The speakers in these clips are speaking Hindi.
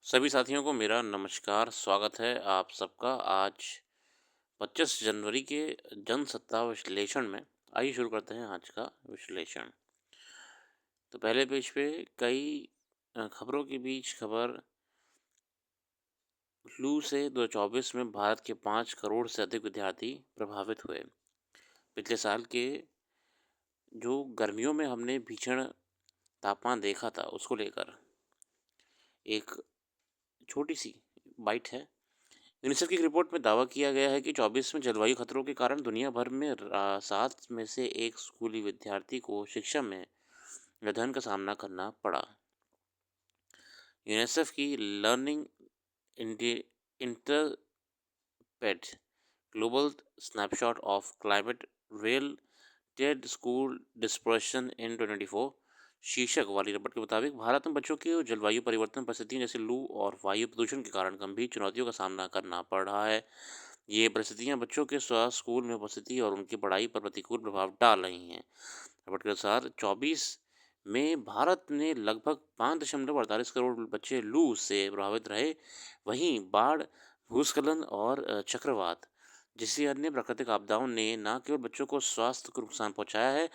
सभी साथियों को मेरा नमस्कार, स्वागत है आप सबका आज 25 जनवरी के जनसत्ता विश्लेषण में। आइए शुरू करते हैं आज का विश्लेषण। तो पहले पेज पे कई खबरों के बीच खबर फ्लू से 2024 में भारत के 5 करोड़ से अधिक विद्यार्थी प्रभावित हुए। पिछले साल के जो गर्मियों में हमने भीषण तापमान देखा था उसको लेकर एक छोटी सी बाइट है। यूनिसेफ की एक रिपोर्ट में दावा किया गया है कि 24 में जलवायु खतरों के कारण दुनिया भर में 7 में से एक स्कूली विद्यार्थी को शिक्षा में व्यवधान का सामना करना पड़ा। यूनिसेफ की learning interrupted global snapshot of climate related school disruptions in 2024 शीर्षक वाली रिपोर्ट के मुताबिक भारत में बच्चों को जलवायु परिवर्तन परिस्थितियों जैसे लू और वायु प्रदूषण के कारण गंभीर चुनौतियों का सामना करना पड़ रहा है। ये परिस्थितियां बच्चों के स्वास्थ्य, स्कूल में उपस्थिति और उनकी पढ़ाई पर प्रतिकूल प्रभाव डाल रही हैं। रिपोर्ट के अनुसार 24 में भारत ने लगभग 5.48 करोड़ बच्चे लू से प्रभावित रहे। वहीं बाढ़, भूस्खलन और चक्रवात जैसी अन्य प्राकृतिक आपदाओं ने न केवल बच्चों को स्वास्थ्य को नुकसान पहुंचाया है,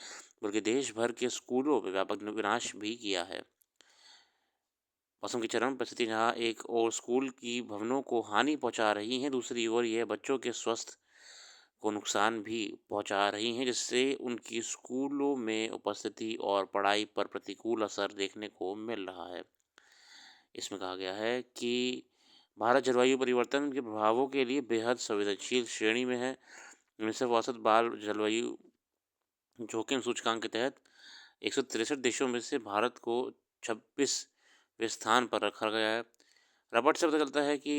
बल्कि देश भर के स्कूलों में व्यापक विनाश भी किया है। मौसम की चरम परिस्थिति जहां एक ओर स्कूल की भवनों को हानि पहुंचा रही हैं, दूसरी ओर यह बच्चों के स्वास्थ्य को नुकसान भी पहुंचा रही हैं, जिससे उनकी स्कूलों में उपस्थिति और पढ़ाई पर प्रतिकूल असर देखने को मिल रहा है। इसमें कहा गया है कि भारत जलवायु परिवर्तन के प्रभावों के लिए बेहद संवेदनशील श्रेणी में है। यूनिसेफ औसत बाल जलवायु जोखिम सूचकांक के तहत 163 देशों में से भारत को 26वें स्थान पर रखा गया है। रिपोर्ट से पता चलता है कि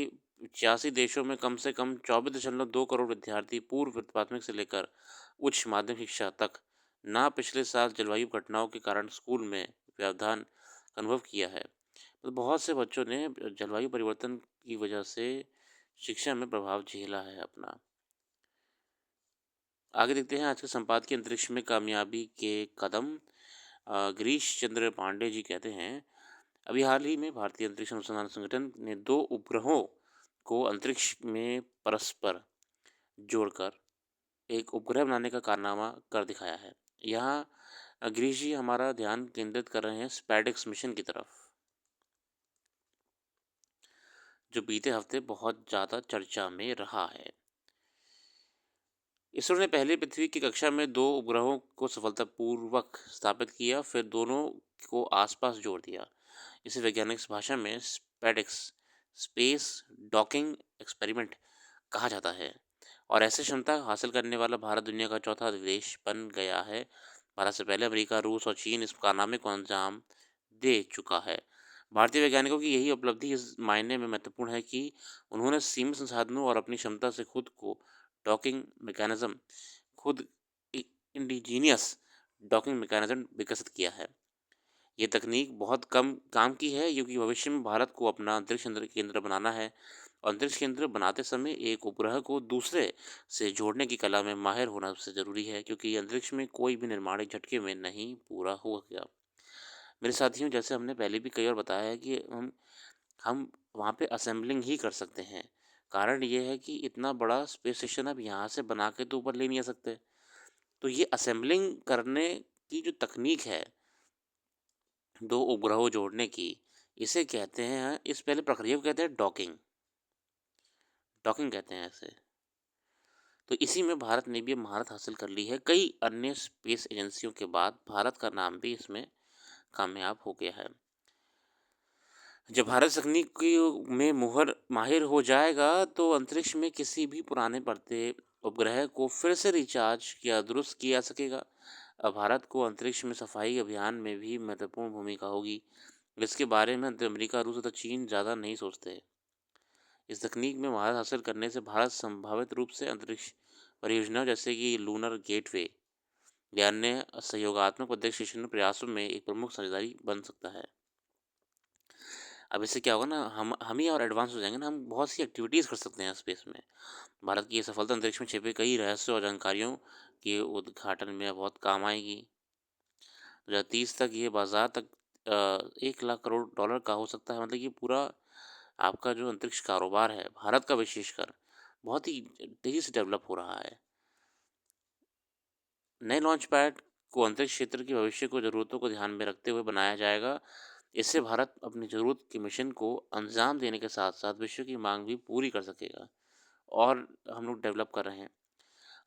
86 देशों में कम से कम 24.2 करोड़ विद्यार्थी पूर्व प्राथमिक से लेकर उच्च माध्यमिक शिक्षा तक ना पिछले साल जलवायु घटनाओं के कारण स्कूल में व्यवधान अनुभव किया है। तो बहुत से बच्चों ने जलवायु परिवर्तन की वजह से शिक्षा में प्रभाव झेला है अपना। आगे देखते हैं आज के संपादकीय अंतरिक्ष में कामयाबी के कदम। गिरीश चंद्र पांडे जी कहते हैं, अभी हाल ही में भारतीय अंतरिक्ष अनुसंधान संगठन ने 2 उपग्रहों को अंतरिक्ष में परस्पर जोड़कर एक उपग्रह बनाने का कारनामा कर दिखाया है। यहाँ गिरीश जी हमारा ध्यान केंद्रित कर रहे हैं स्पैडेक्स मिशन की तरफ, जो बीते हफ्ते बहुत ज़्यादा चर्चा में रहा है। इसरो ने पहले पृथ्वी की कक्षा में 2 उपग्रहों को सफलतापूर्वक स्थापित किया, फिर दोनों को आसपास जोड़ दिया। इसे वैज्ञानिक भाषा में स्पैडेक्स स्पेस डॉकिंग एक्सपेरिमेंट कहा जाता है और ऐसी क्षमता हासिल करने वाला भारत दुनिया का चौथा देश बन गया है। भारत से पहले अमेरिका, रूस और चीन इस कारनामे को अंजाम दे चुका है। भारतीय वैज्ञानिकों की यही उपलब्धि इस मायने में महत्वपूर्ण है कि उन्होंने सीमित संसाधनों और अपनी क्षमता से खुद को डॉकिंग मैकेनिज्म खुद इंडिजीनियस डॉकिंग मैकेनिज्म विकसित किया है। ये तकनीक बहुत कम काम की है, क्योंकि भविष्य में भारत को अपना अंतरिक्ष केंद्र बनाना है और अंतरिक्ष केंद्र बनाते समय एक उपग्रह को दूसरे से जोड़ने की कला में माहिर होना सबसे ज़रूरी है, क्योंकि अंतरिक्ष में कोई भी निर्माण एक झटके में नहीं पूरा हो गया। मेरे साथियों, जैसे हमने पहले भी कई बार बताया है कि हम वहाँ पे असेंबलिंग ही कर सकते हैं। कारण ये है कि इतना बड़ा स्पेस स्टेशन अब यहाँ से बना के तो ऊपर ले नहीं आ सकते। तो ये असेंबलिंग करने की जो तकनीक है 2 उपग्रहों जोड़ने की, इसे कहते हैं, इस पहले प्रक्रिया को कहते हैं डॉकिंग। डॉकिंग कहते हैं इसे। तो इसी में भारत ने भी महारत हासिल कर ली है। कई अन्य स्पेस एजेंसियों के बाद भारत का नाम भी इसमें कामयाब हो गया है। जब भारत तकनीकी में माहिर हो जाएगा, तो अंतरिक्ष में किसी भी पुराने पड़ते उपग्रह को फिर से रिचार्ज या दुरुस्त किया जा सकेगा। अब भारत को अंतरिक्ष में सफाई अभियान में भी महत्वपूर्ण भूमिका होगी। इसके बारे में अमेरिका, रूस तथा चीन ज़्यादा नहीं सोचते। इस तकनीक में महारत हासिल करने से भारत संभावित रूप से अंतरिक्ष परियोजनाओं जैसे कि लूनर गेटवे या अन्य सहयोगात्मक अंतरिक्ष स्टेशन प्रयासों में एक प्रमुख साझेदारी बन सकता है। अब इससे क्या होगा ना, हम ही और एडवांस हो जाएंगे ना, हम बहुत सी एक्टिविटीज़ कर सकते हैं स्पेस में। भारत की ये सफलता अंतरिक्ष में छिपे कई रहस्यों और जानकारियों के उद्घाटन में बहुत काम आएगी। 2030 तक ये बाजार तक 1 लाख करोड़ डॉलर का हो सकता है। मतलब ये पूरा आपका जो अंतरिक्ष कारोबार है, भारत का विशेषकर, बहुत ही तेज़ी से डेवलप हो रहा है। नए लॉन्च पैड को अंतरिक्ष क्षेत्र की भविष्य को ज़रूरतों को ध्यान में रखते हुए बनाया जाएगा। इससे भारत अपनी ज़रूरत के मिशन को अंजाम देने के साथ-साथ विश्व की माँग भी पूरी कर सकेगा और हम लोग डेवलप कर रहे हैं।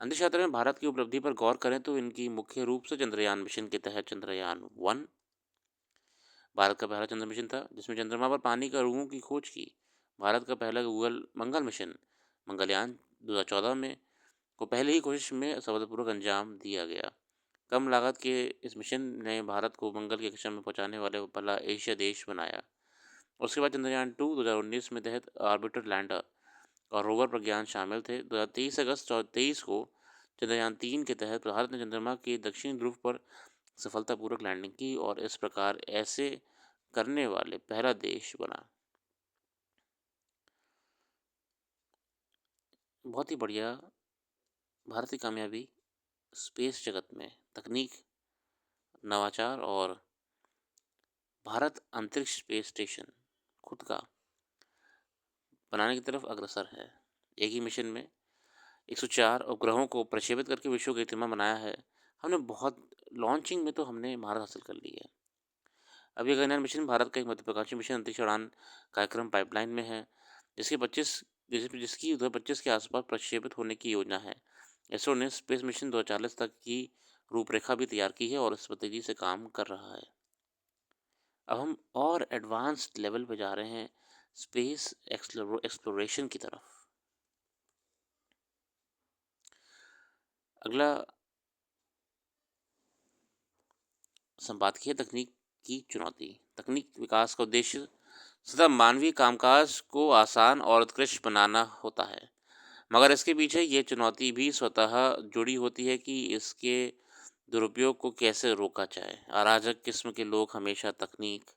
अंतरिक्ष यात्रा में भारत की उपलब्धि पर गौर करें तो इनकी मुख्य रूप से चंद्रयान मिशन के तहत चंद्रयान 1 भारत का पहला चंद्र मिशन था जिसमें चंद्रमा पर पानी का अणुओं की खोज की। भारत का पहला गूगल मंगल मिशन मंगलयान 2014 में को पहले ही कोशिश में सफलतापूर्वक अंजाम दिया गया। कम लागत के इस मिशन ने भारत को मंगल की कक्षा में पहुंचाने वाले पहला एशिया देश बनाया। उसके बाद चंद्रयान 2 2019 में तहत ऑर्बिटर लैंडर और रोवर प्रज्ञान शामिल थे। 23 अगस्त 23 को चंद्रयान 3 के तहत भारत ने चंद्रमा के दक्षिणी ध्रुव पर सफलतापूर्वक लैंडिंग की और इस प्रकार ऐसे करने वाले पहला देश बना। बहुत ही बढ़िया भारत की कामयाबी स्पेस जगत में तकनीक, नवाचार और भारत अंतरिक्ष स्पेस स्टेशन खुद का बनाने की तरफ अग्रसर है। एक ही मिशन में 104 उपग्रहों को प्रक्षेपित करके विश्व का कीर्तिमान बनाया है। हमने बहुत लॉन्चिंग में तो हमने महारत हासिल कर ली है। अभी गगनयान मिशन भारत का एक महत्वाकांक्षी मिशन अंतरिक्ष उड़ान कार्यक्रम पाइपलाइन में है, जिसकी 2025 के आसपास प्रक्षेपित होने की योजना है। इसरो ने स्पेस मिशन 2040 तक की रूपरेखा भी तैयार की है और इस पर तेजी से काम कर रहा है। अब हम और एडवांस्ड लेवल पे जा रहे हैं स्पेस एक्सप्लोरेशन की तरफ। अगला संपादकीय तकनीक की चुनौती। तकनीक विकास का उद्देश्य सदा मानवीय कामकाज को आसान और उत्कृष्ट बनाना होता है, मगर इसके पीछे ये चुनौती भी स्वतः जुड़ी होती है कि इसके दुरुपयोग को कैसे रोका जाए। अराजक किस्म के लोग हमेशा तकनीक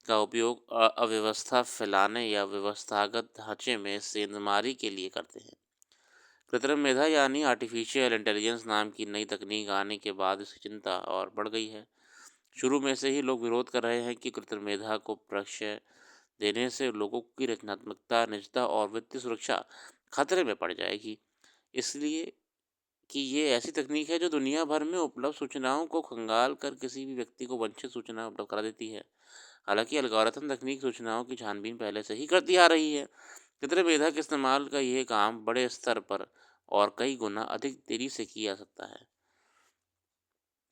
का उपयोग अव्यवस्था फैलाने या व्यवस्थागत ढांचे में सेंधमारी के लिए करते हैं। कृत्रिम मेधा यानी आर्टिफिशियल इंटेलिजेंस नाम की नई तकनीक आने के बाद इसकी चिंता और बढ़ गई है। शुरू में से ही लोग विरोध कर रहे हैं कि कृत्रिम मेधा को प्रश्रय देने से लोगों की रचनात्मकता, निजता और वित्तीय सुरक्षा खतरे में पड़ जाएगी। इसलिए कि ये ऐसी तकनीक है जो दुनिया भर में उपलब्ध सूचनाओं को खंगाल कर किसी भी व्यक्ति को वंचित सूचना उपलब्ध करा देती है। हालांकि एल्गोरिथम तकनीक सूचनाओं की छानबीन पहले से ही करती आ रही है। कृत्रिम मेधा के इस्तेमाल का यह काम बड़े स्तर पर और कई गुना अधिक तेजी से किया जा सकता है।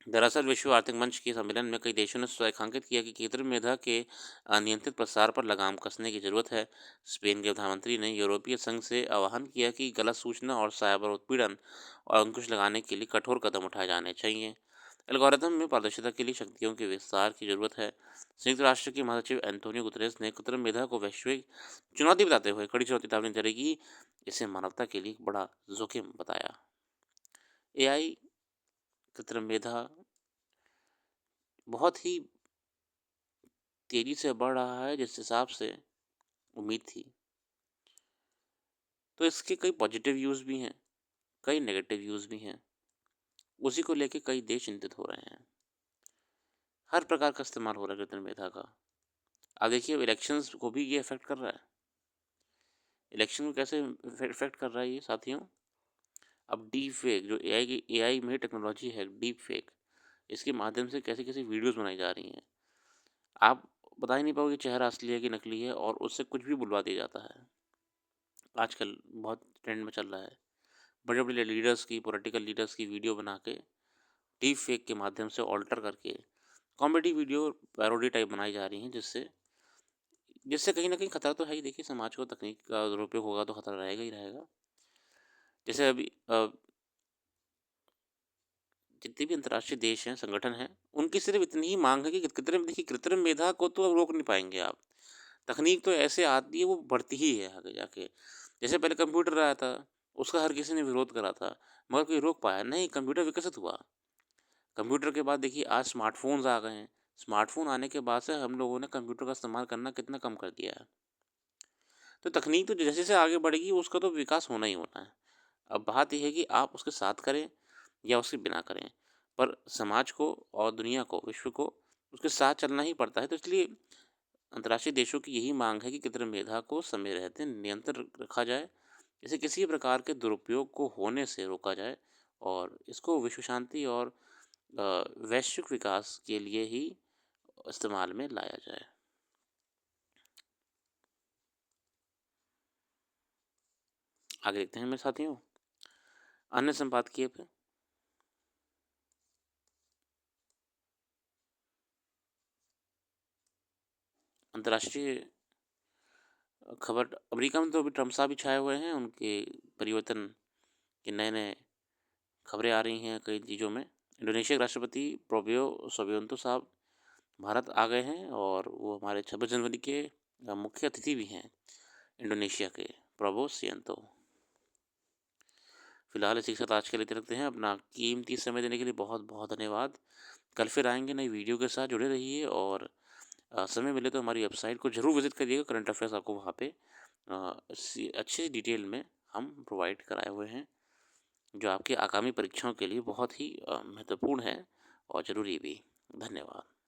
दरअसल विश्व आर्थिक मंच के सम्मेलन में कई देशों ने रेखांकित किया कि कृत्रिम मेधा के अनियंत्रित प्रसार पर लगाम कसने की जरूरत है। स्पेन के प्रधानमंत्री ने यूरोपीय संघ से आह्वान किया कि गलत सूचना और साइबर उत्पीड़न और अंकुश लगाने के लिए कठोर कदम उठाए जाने चाहिए। एल्गोरिथम में पारदर्शिता के लिए शक्तियों के विस्तार की जरूरत है। संयुक्त राष्ट्र के महासचिव एंटोनियो गुतरेस ने कृत्रिम मेधा को वैश्विक चुनौती बताते हुए कड़ी चेतावनी जारी की। इसे मानवता के लिए एक बड़ा जोखिम बताया। एआई कृत्रिम मेधा बहुत ही तेजी से बढ़ रहा है जिस हिसाब से उम्मीद थी। तो इसके कई पॉजिटिव यूज़ भी हैं, कई नेगेटिव यूज़ भी हैं। उसी को लेके कई देश चिंतित हो रहे हैं। हर प्रकार का इस्तेमाल हो रहा है कृत्रिम मेधा का। अब देखिए इलेक्शंस को भी ये इफेक्ट कर रहा है। इलेक्शन को कैसे इफेक्ट कर रहा है ये साथियों? अब डीप फेक जो एआई में टेक्नोलॉजी है, डीप फेक, इसके माध्यम से कैसी कैसी वीडियोस बनाई जा रही हैं। आप बता ही नहीं पाओगे चेहरा असली है कि नकली है और उससे कुछ भी बुलवा दिया जाता है। आजकल बहुत ट्रेंड में चल रहा है। बड़े बड़े लीडर्स की, पॉलिटिकल लीडर्स की वीडियो बना के डीप फेक के माध्यम से ऑल्टर करके कॉमेडी वीडियो पैरोडी टाइप बनाई जा रही हैं, जिससे जिससे कहीं ना कहीं खतरा तो है ही। देखिए समाज को तकनीक का दुरुपयोग होगा तो खतरा रहेगा ही रहेगा। जैसे अभी जितने भी अंतर्राष्ट्रीय देश हैं, संगठन हैं, उनकी सिर्फ इतनी ही मांग है कि कृत्रिम मेधा को तो रोक नहीं पाएंगे आप। तकनीक तो ऐसे आती है, वो बढ़ती ही है आगे जाके। जैसे पहले कंप्यूटर आया था, उसका हर किसी ने विरोध करा था, मगर कोई रोक पाया नहीं। कंप्यूटर विकसित हुआ। कंप्यूटर के बाद देखिए आज स्मार्टफोन्स आ गए हैं। स्मार्टफोन आने के बाद से हम लोगों ने कंप्यूटर का इस्तेमाल करना कितना कम कर दिया है। तो तकनीक तो जैसे जैसे आगे बढ़ेगी उसका तो विकास होना ही होना है। अब बात यह है कि आप उसके साथ करें या उसके बिना करें, पर समाज को और दुनिया को, विश्व को उसके साथ चलना ही पड़ता है। तो इसलिए अंतर्राष्ट्रीय देशों की यही मांग है कि कृत्रिम मेधा को समय रहते नियंत्रण रखा जाए, इसे किसी प्रकार के दुरुपयोग को होने से रोका जाए और इसको विश्व शांति और वैश्विक विकास के लिए ही इस्तेमाल में लाया जाए। आगे देखते हैं मेरे साथियों अन्य संपादकीय पे। अंतर्राष्ट्रीय खबर अमेरिका में तो अभी ट्रम्प साहब भी छाए हुए हैं, उनके परिवर्तन के नए-नए खबरें आ रही हैं कई चीज़ों में। इंडोनेशिया के राष्ट्रपति प्रोबियो सुबियांतो साहब भारत आ गए हैं और वो हमारे 26 जनवरी के मुख्य अतिथि भी हैं इंडोनेशिया के प्रबो सुबियांतो। फिलहाल इसी के साथ आज के लिए इतना रखते हैं। अपना कीमती समय देने के लिए बहुत-बहुत धन्यवाद। कल फिर आएँगे नई वीडियो के साथ, जुड़े रहिए और समय मिले तो हमारी वेबसाइट को ज़रूर विज़िट करिएगा। करंट अफ़ेयर्स आपको वहाँ पे अच्छी डिटेल में हम प्रोवाइड कराए हुए हैं, जो आपकी आगामी परीक्षाओं के लिए बहुत ही महत्वपूर्ण है और ज़रूरी भी। धन्यवाद।